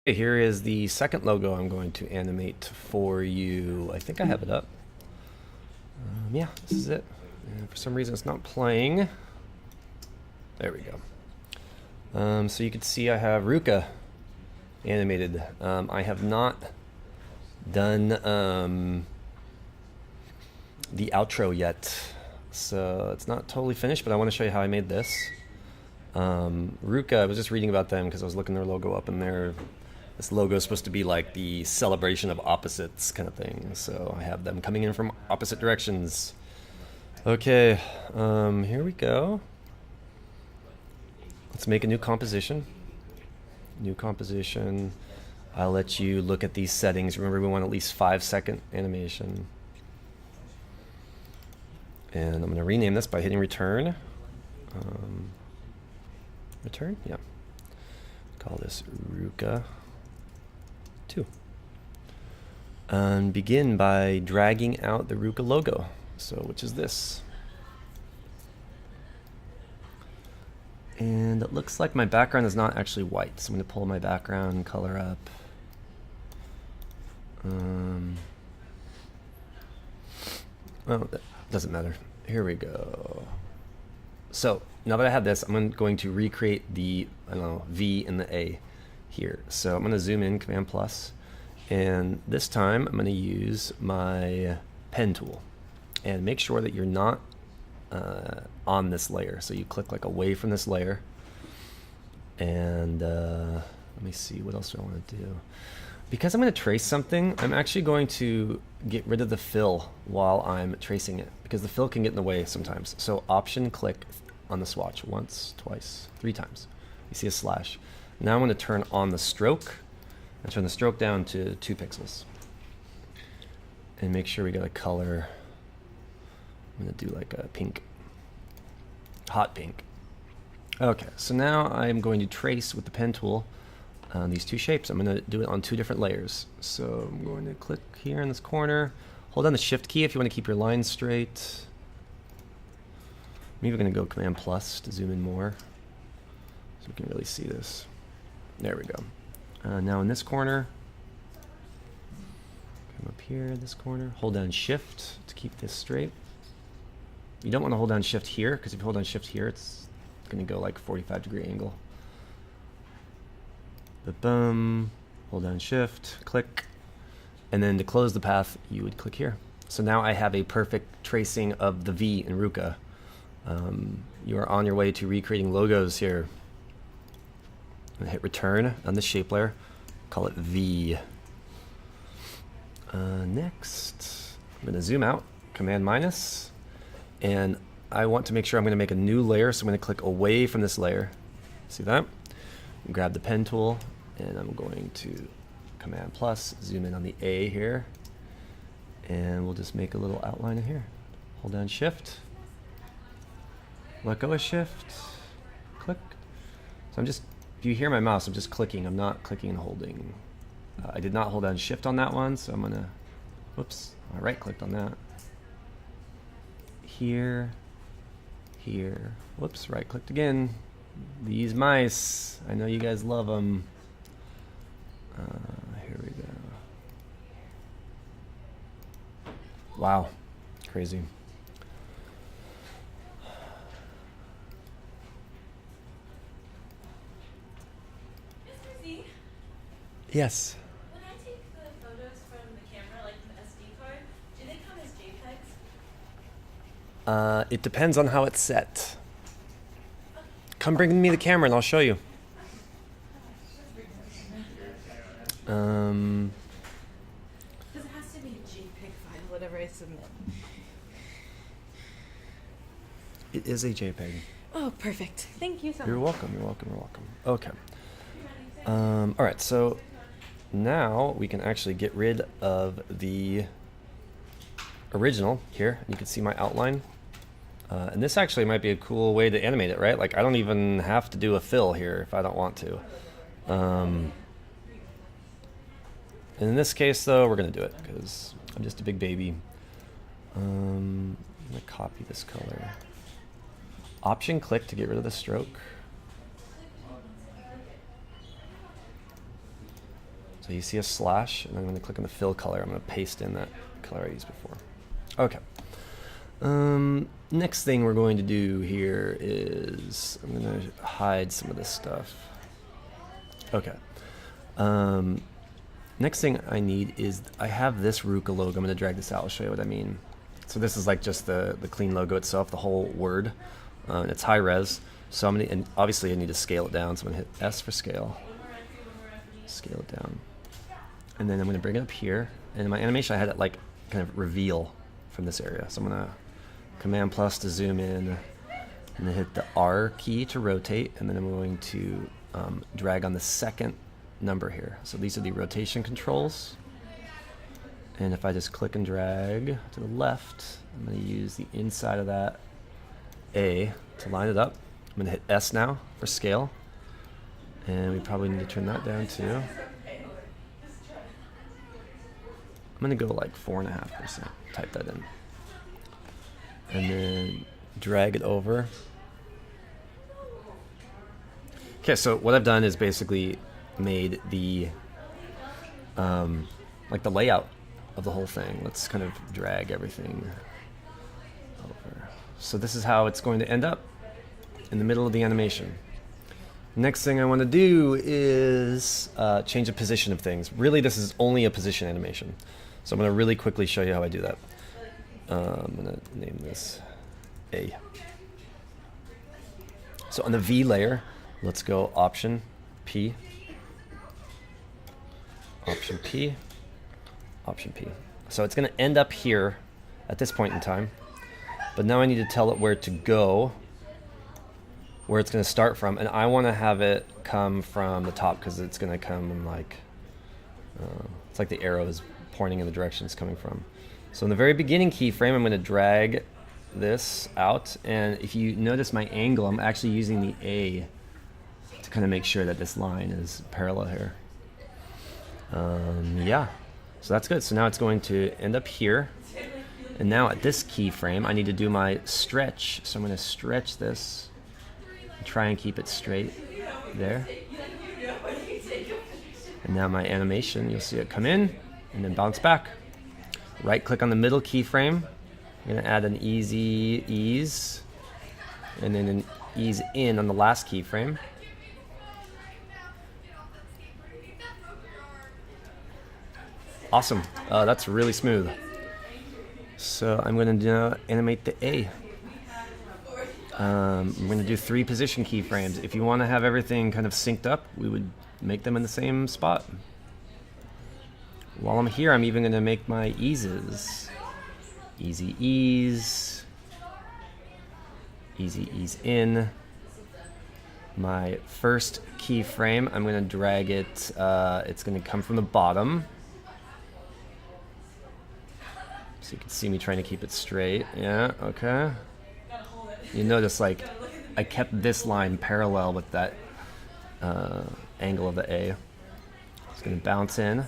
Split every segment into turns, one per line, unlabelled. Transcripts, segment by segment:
Here is the second logo I'm going to animate for you. I think I have it up. Yeah, this is it. And for some reason it's not playing. There we go. So you can see I have RVCA animated. I have not done the outro yet, so it's not totally finished, but I want to show you how I made this. RVCA, I was just reading about them because I was looking their logo up, and this logo is supposed to be like the celebration of opposites kind of thing. So I have them coming in from opposite directions. Okay, here we go. Let's make a new composition. New composition. I'll let you look at these settings. Remember, we want at least 5-second animation. And I'm going to rename this by hitting return. Return? Yeah. Call this RVCA 2. And begin by dragging out the RVCA logo. So, which is this. And it looks like my background is not actually white, so I'm going to pull my background color up. Oh, that doesn't matter. Here we go. So now that I have this, I'm going to recreate the V and the A here. So I'm going to zoom in, Command plus, and this time I'm going to use my pen tool, and make sure that you're not on this layer. So you click like away from this layer, and let me see, what else do I want to do? Because I'm going to trace something, I'm actually going to get rid of the fill while I'm tracing it, because the fill can get in the way sometimes. So Option click on the swatch once, twice, 3 times. You see a slash. Now I'm going to turn on the stroke and turn the stroke down to 2 pixels. And make sure we got a color. I'm going to do like a pink. Hot pink. Okay, so now I'm going to trace with the pen tool on these 2 shapes. I'm going to do it on 2 different layers. So I'm going to click here in this corner. Hold down the Shift key if you want to keep your lines straight. Maybe we're going to go Command plus to zoom in more so we can really see this. There we go. Now in this corner, come up here, this corner, hold down Shift to keep this straight. You don't want to hold down Shift here, because if you hold down Shift here, it's going to go like 45-degree angle. Boom, hold down Shift, click, and then to close the path, you would click here. So now I have a perfect tracing of the V in RVCA. You are on your way to recreating logos here. And hit return on the shape layer, call it V. Next, I'm going to zoom out, Command minus, and I want to make sure I'm going to make a new layer, so I'm going to click away from this layer. See that? Grab the pen tool, and I'm going to Command plus, zoom in on the A here, and we'll just make a little outline in here. Hold down Shift, let go of Shift, click. So I'm just, if you hear my mouse, I'm just clicking. I'm not clicking and holding. I did not hold down Shift on that one, so I'm gonna, whoops, I right-clicked on that. Here, here, whoops, right-clicked again. These mice, I know you guys love them. Here we go. Wow, crazy. Yes.
When I take the photos from the camera, like the SD card, do they come as JPEGs?
It depends on how it's set. Come bring me the camera and I'll show you.
Because it has to be a JPEG file, whatever I submit.
It is a JPEG.
Oh, perfect. Thank you so much.
You're welcome, you're welcome, you're welcome. Okay. All right, so now we can actually get rid of the original here. You can see my outline. And this actually might be a cool way to animate it, right? Like I don't even have to do a fill here if I don't want to. And in this case though, we're gonna do it because I'm just a big baby. I'm gonna copy this color. Option click to get rid of the stroke. So you see a slash, and I'm going to click on the fill color. I'm going to paste in that color I used before. Okay. Next thing we're going to do here is I'm going to hide some of this stuff. Okay. Next thing I need is I have this RVCA logo. I'm going to drag this out. I'll show you what I mean. So this is like just the clean logo itself, the whole word. It's high res. So I'm going to, and obviously I need to scale it down. So I'm going to hit S for scale. Scale it down. And then I'm going to bring it up here. And in my animation I had it like kind of reveal from this area. So I'm going to Command plus to zoom in. I'm going to hit the R key to rotate. And then I'm going to drag on the second number here. So these are the rotation controls. And if I just click and drag to the left, I'm going to use the inside of that A to line it up. I'm going to hit S now for scale. And we probably need to turn that down too. I'm going to go like 4.5%. Type that in. And then drag it over. Okay, so what I've done is basically made the like the layout of the whole thing. Let's kind of drag everything over. So this is how it's going to end up in the middle of the animation. Next thing I want to do is change the position of things. Really, this is only a position animation. So I'm going to really quickly show you how I do that. I'm going to name this A. So on the V layer, let's go Option P, Option P, Option P. So it's going to end up here at this point in time. But now I need to tell it where to go, where it's going to start from, and I want to have it come from the top because it's going to come in like it's like the arrow is pointing in the direction it's coming from. So in the very beginning keyframe, I'm going to drag this out, and if you notice my angle, I'm actually using the A to kind of make sure that this line is parallel here. Yeah, so that's good. So now it's going to end up here, and now at this keyframe, I need to do my stretch. So I'm going to stretch this and try and keep it straight there. And now my animation, you'll see it come in and then bounce back. Right click on the middle keyframe. I'm going to add an easy ease and then an ease in on the last keyframe. Awesome. That's really smooth. So I'm going to animate the A. I'm going to do 3 position keyframes. If you want to have everything kind of synced up, we would make them in the same spot. While I'm here, I'm even going to make my eases. Easy ease. Easy ease in. My first keyframe, I'm going to drag it. It's going to come from the bottom. So you can see me trying to keep it straight. Yeah, okay. You notice like I kept this line parallel with that angle of the A. It's going to bounce in.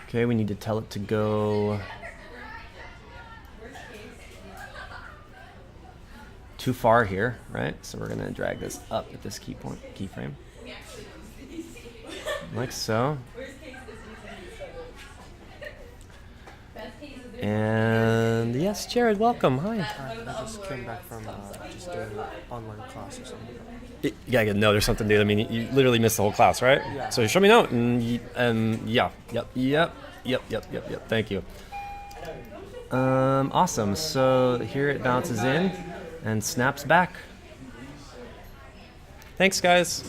Okay, we need to tell it to go too far here, right? So we're going to drag this up at this keyframe. Like so. And yes, Jared, welcome. Hi.
I just came back from just doing an online class or something.
You gotta get a note or something, dude. I mean, you literally missed the whole class, right?
Yeah.
So show me a note, and yeah, yep. Thank you. Awesome. So here it bounces in and snaps back. Thanks, guys.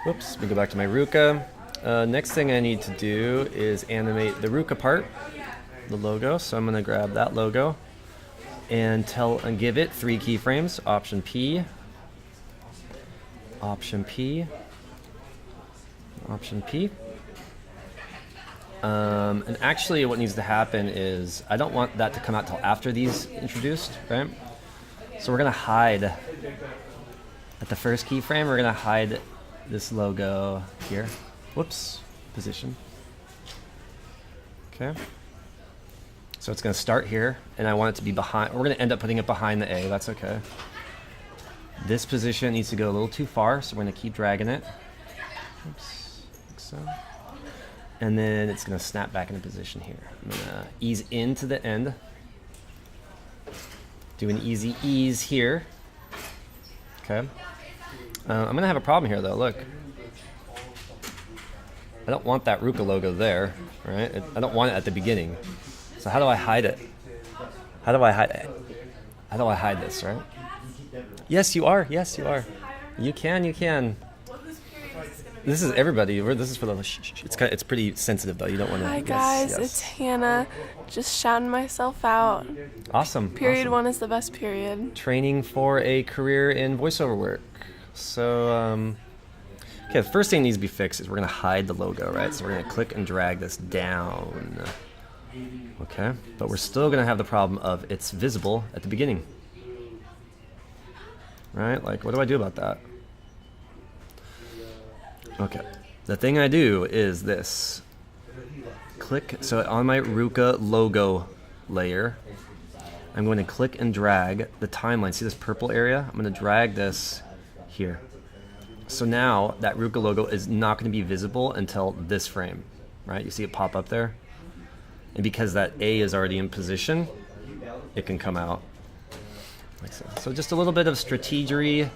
Whoops. Let me go back to my RVCA. Next thing I need to do is animate the RVCA part, the logo. So I'm going to grab that logo and give it 3 keyframes. Option P, Option P, Option P. And actually what needs to happen is I don't want that to come out till after these introduced, right? So we're going to hide at the first keyframe. We're going to hide this logo here. Whoops, position. Okay. So it's going to start here, and I want it to be behind. We're going to end up putting it behind the A. That's okay. This position needs to go a little too far, so we're going to keep dragging it. Oops, like so. And then it's going to snap back into position here. I'm going to ease into the end. Do an easy ease here. Okay. I'm going to have a problem here, though. Look. I don't want that RVCA logo there, right? I don't want it at the beginning. So how do I hide it? How do I hide it? How do I hide this, right? Yes, you are. Yes, you are. You can. You can. This is everybody. This is for the. It's pretty sensitive though. You don't want to.
Hi guys, it's Hannah. Just shouting myself out.
Awesome.
Period
awesome.
1 is the best period.
Training for a career in voiceover work. So, okay, the first thing that needs to be fixed is we're gonna hide the logo, right? So we're gonna click and drag this down. Okay, but we're still gonna have the problem of it's visible at the beginning. Right? Like, what do I do about that? Okay, the thing I do is this. Click, so on my RVCA logo layer, I'm going to click and drag the timeline. See this purple area? I'm going to drag this here. So now that RVCA logo is not going to be visible until this frame, right? You see it pop up there? And because that A is already in position, it can come out. Like so. So just a little bit of strategery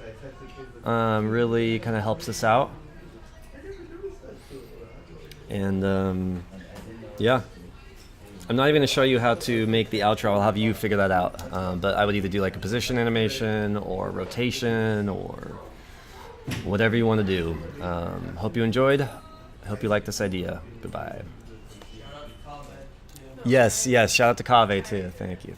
really kind of helps us out. And yeah, I'm not even going to show you how to make the outro. I'll have you figure that out. But I would either do like a position animation or rotation or whatever you want to do. Hope you enjoyed. Hope you liked this idea. Goodbye. Yes, shout out to Kaveh too. Thank you.